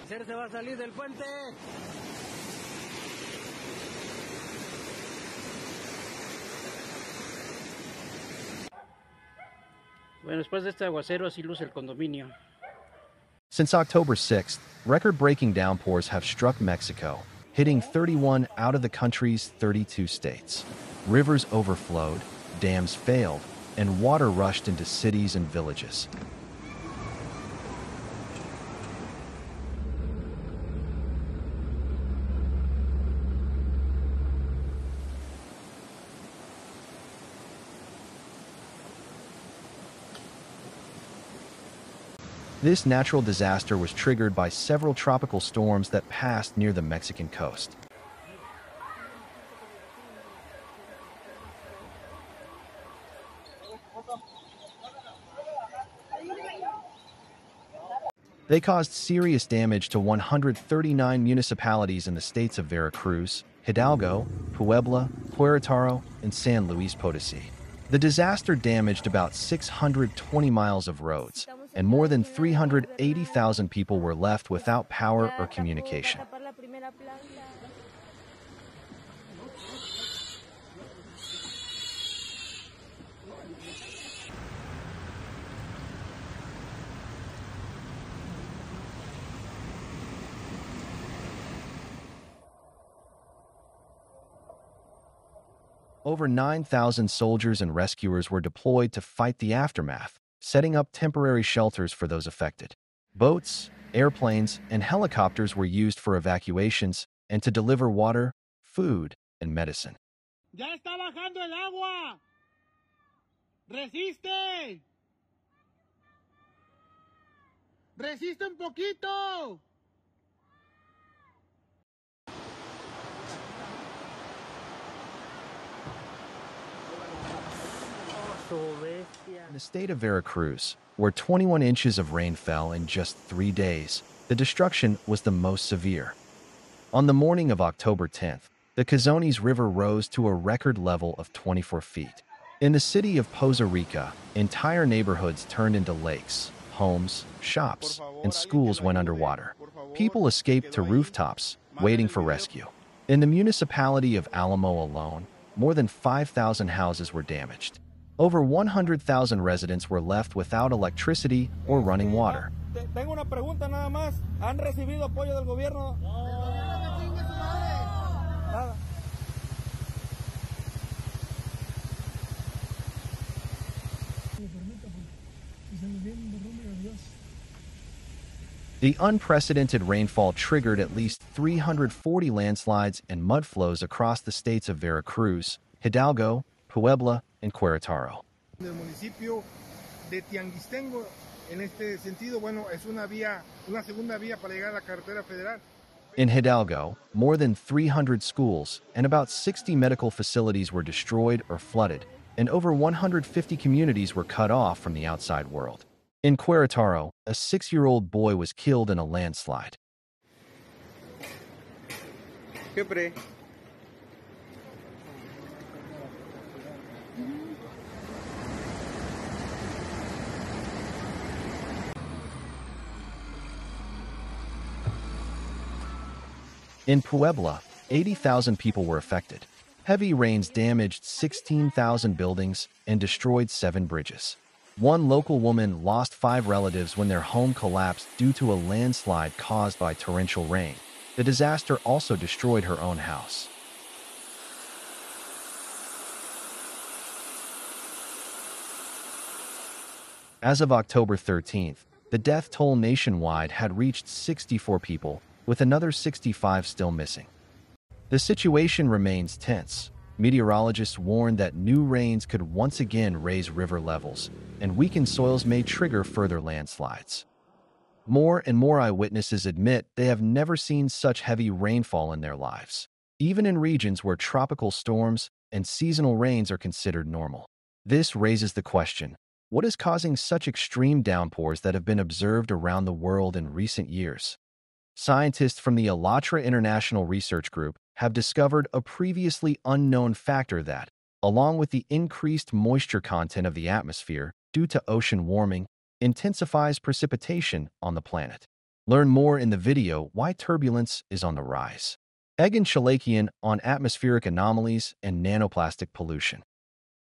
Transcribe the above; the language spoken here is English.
Se va a salir del puente. Bueno, después de este aguacero así luce el condominio. Since October 6th, record-breaking downpours have struck Mexico, hitting 31 out of the country's 32 states. Rivers overflowed, dams failed, and water rushed into cities and villages. This natural disaster was triggered by several tropical storms that passed near the Mexican coast. They caused serious damage to 139 municipalities in the states of Veracruz, Hidalgo, Puebla, Querétaro, and San Luis Potosí. The disaster damaged about 620 miles of roads, and more than 380,000 people were left without power or communication. Over 9,000 soldiers and rescuers were deployed to fight the aftermath, setting up temporary shelters for those affected. Boats, airplanes, and helicopters were used for evacuations and to deliver water, food, and medicine. Ya está bajando el agua. Resiste. Resiste un poquito. In the state of Veracruz, where 21 inches of rain fell in just 3 days, the destruction was the most severe. On the morning of October 10th, the Cazones River rose to a record level of 24 feet. In the city of Poza Rica, entire neighborhoods turned into lakes, homes, shops, and schools went underwater. People escaped to rooftops, waiting for rescue. In the municipality of Alamo alone, more than 5,000 houses were damaged. Over 100,000 residents were left without electricity or running water. Tengo una pregunta nada más. ¿Han recibido apoyo del gobierno? Nada. The unprecedented rainfall triggered at least 340 landslides and mudflows across the states of Veracruz, Hidalgo, Puebla, and Querétaro. El municipio de Tianguistengo, en este sentido, bueno, es una segunda vía para llegar a la carretera federal. In Hidalgo, more than 300 schools and about 60 medical facilities were destroyed or flooded, and over 150 communities were cut off from the outside world. In Querétaro, a 6-year-old boy was killed in a landslide. In Puebla, 80,000 people were affected. Heavy rains damaged 16,000 buildings and destroyed 7 bridges. One local woman lost 5 relatives when their home collapsed due to a landslide caused by torrential rain. The disaster also destroyed her own house. As of October 13th, the death toll nationwide had reached 64 people, with another 65 still missing. The situation remains tense. Meteorologists warn that new rains could once again raise river levels, and weakened soils may trigger further landslides. More and more eyewitnesses admit they have never seen such heavy rainfall in their lives, even in regions where tropical storms and seasonal rains are considered normal. This raises the question, what is causing such extreme downpours that have been observed around the world in recent years? Scientists from the Alatra International Research Group have discovered a previously unknown factor that, along with the increased moisture content of the atmosphere due to ocean warming, intensifies precipitation on the planet. Learn more in the video why turbulence is on the rise. Egan Chalakian on atmospheric anomalies and nanoplastic pollution.